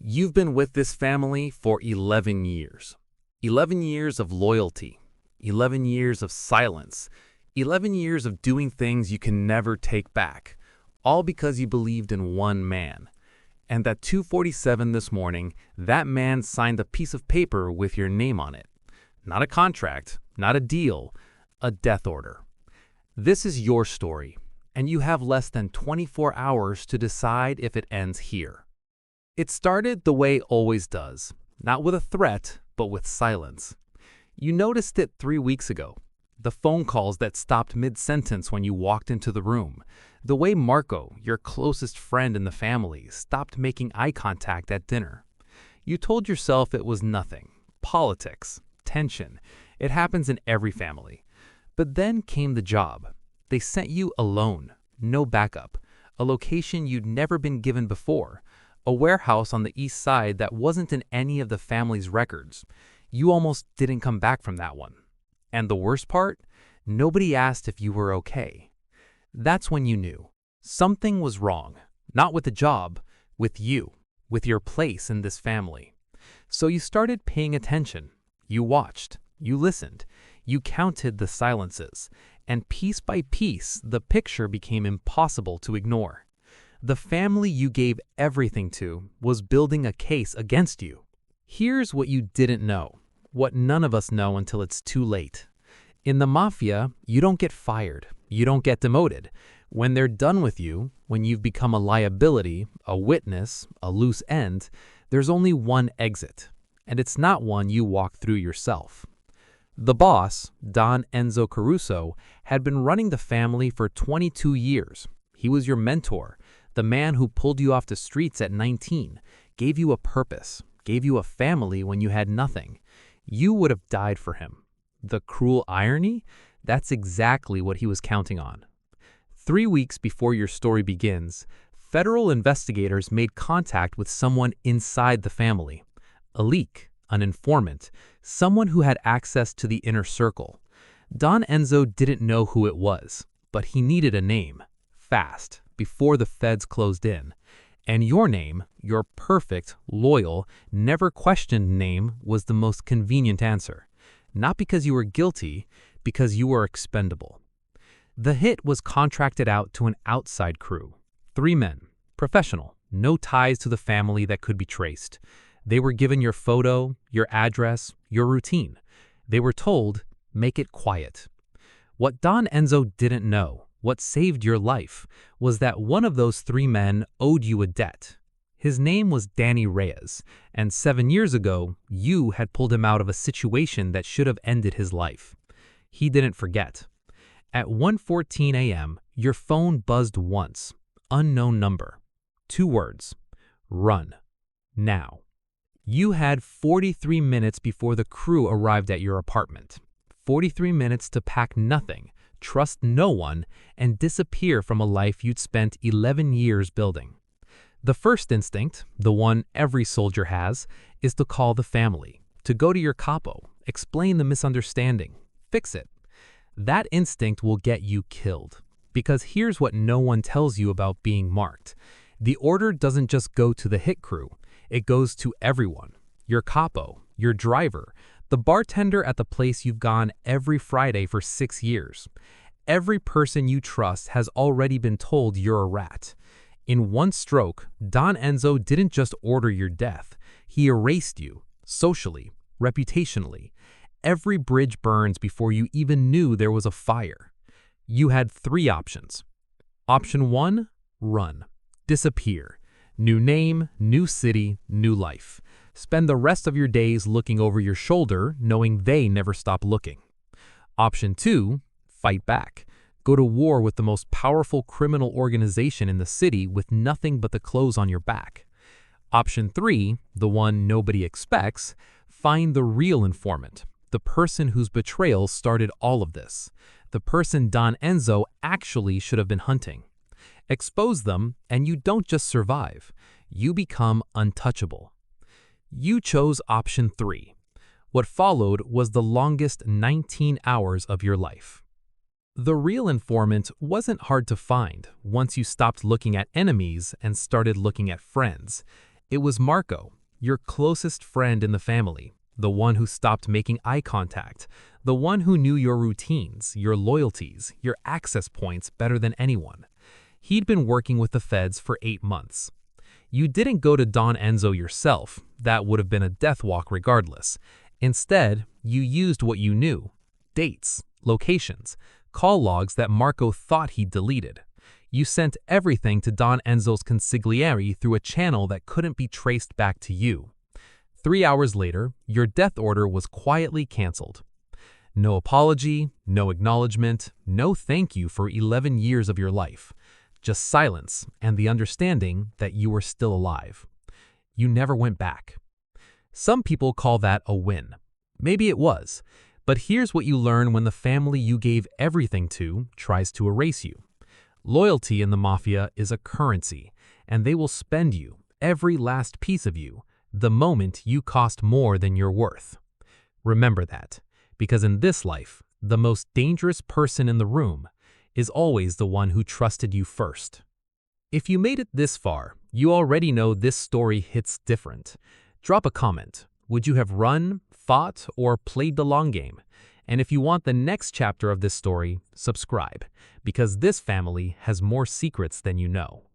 You've been with this family for 11 years. 11 years of loyalty, 11 years of silence, 11 years of doing things you can never take back, all because you believed in one man. And at 2:47 this morning, that man signed a piece of paper with your name on it. Not a contract, not a deal, a death order. This is your story, and you have less than 24 hours to decide if it ends here. It started the way it always does, not with a threat, but with silence. You noticed it 3 weeks ago. The phone calls that stopped mid-sentence when you walked into the room. The way Marco, your closest friend in the family, stopped making eye contact at dinner. You told yourself it was nothing. Politics, tension. It happens in every family. But then came the job. They sent you alone, no backup, a location you'd never been given before, a warehouse on the east side that wasn't in any of the family's records. You almost didn't come back from that one. And the worst part? Nobody asked if you were okay. That's when you knew. Something was wrong. Not with the job, with you, with your place in this family. So you started paying attention. You watched. You listened. You counted the silences. And piece by piece, the picture became impossible to ignore. The family you gave everything to was building a case against you. Here's what you didn't know, what none of us know until it's too late. In the Mafia, you don't get fired, you don't get demoted. When they're done with you, when you've become a liability, a witness, a loose end, there's only one exit, and it's not one you walk through yourself. The boss, Don Enzo Caruso, had been running the family for 22 years. He was your mentor, the man who pulled you off the streets at 19, gave you a purpose, gave you a family when you had nothing. You would have died for him. The cruel irony? That's exactly what he was counting on. 3 weeks before your story begins, federal investigators made contact with someone inside the family. A leak, an informant, someone who had access to the inner circle. Don Enzo didn't know who it was, but he needed a name, fast, before the feds closed in. And your name, your perfect, loyal, never questioned name, was the most convenient answer. Not because you were guilty, because you were expendable. The hit was contracted out to an outside crew. 3 men, professional, no ties to the family that could be traced. They were given your photo, your address, your routine. They were told, make it quiet. What Don Enzo didn't know, what saved your life, was that one of those 3 men owed you a debt. His name was Danny Reyes, and 7 years ago, you had pulled him out of a situation that should have ended his life. He didn't forget. At 1:14 a.m., your phone buzzed once. Unknown number. 2 words. Run. Now. You had 43 minutes before the crew arrived at your apartment. 43 minutes to pack nothing, trust no one, and disappear from a life you'd spent 11 years building. The first instinct, the one every soldier has, is to call the family, to go to your capo, explain the misunderstanding, fix it. That instinct will get you killed, because here's what no one tells you about being marked. The order doesn't just go to the hit crew, it goes to everyone. Your capo, your driver, the bartender at the place you've gone every Friday for 6 years. Every person you trust has already been told you're a rat. In one stroke, Don Enzo didn't just order your death. He erased you, socially, reputationally. Every bridge burns before you even knew there was a fire. You had 3 options. Option 1, run, disappear. New name, new city, new life. Spend the rest of your days looking over your shoulder, knowing they never stop looking. Option 2, fight back. Go to war with the most powerful criminal organization in the city with nothing but the clothes on your back. Option 3, the one nobody expects, find the real informant, the person whose betrayal started all of this, the person Don Enzo actually should have been hunting. Expose them, and you don't just survive, you become untouchable. You chose option 3. What followed was the longest 19 hours of your life. The real informant wasn't hard to find once you stopped looking at enemies and started looking at friends. It was Marco, Your closest friend in the family, the one who stopped making eye contact, the one who knew your routines, your loyalties, your access points better than anyone. He'd been working with the feds for 8 months. You didn't go to Don Enzo yourself. That would have been a death walk regardless. Instead, you used what you knew: dates, locations, call logs that Marco thought he'd deleted. You sent everything to Don Enzo's consigliere through a channel that couldn't be traced back to you. 3 hours later, your death order was quietly canceled. No apology, no acknowledgement, no thank you for 11 years of your life. Just silence and the understanding that you were still alive. You never went back. Some people call that a win. Maybe it was, but here's what you learn when the family you gave everything to tries to erase you. Loyalty in the Mafia is a currency, and they will spend you, every last piece of you, the moment you cost more than you're worth. Remember that, because in this life, the most dangerous person in the room is always the one who trusted you first. If you made it this far, you already know this story hits different. Drop a comment. Would you have run, fought, or played the long game? And if you want the next chapter of this story, subscribe, because this family has more secrets than you know.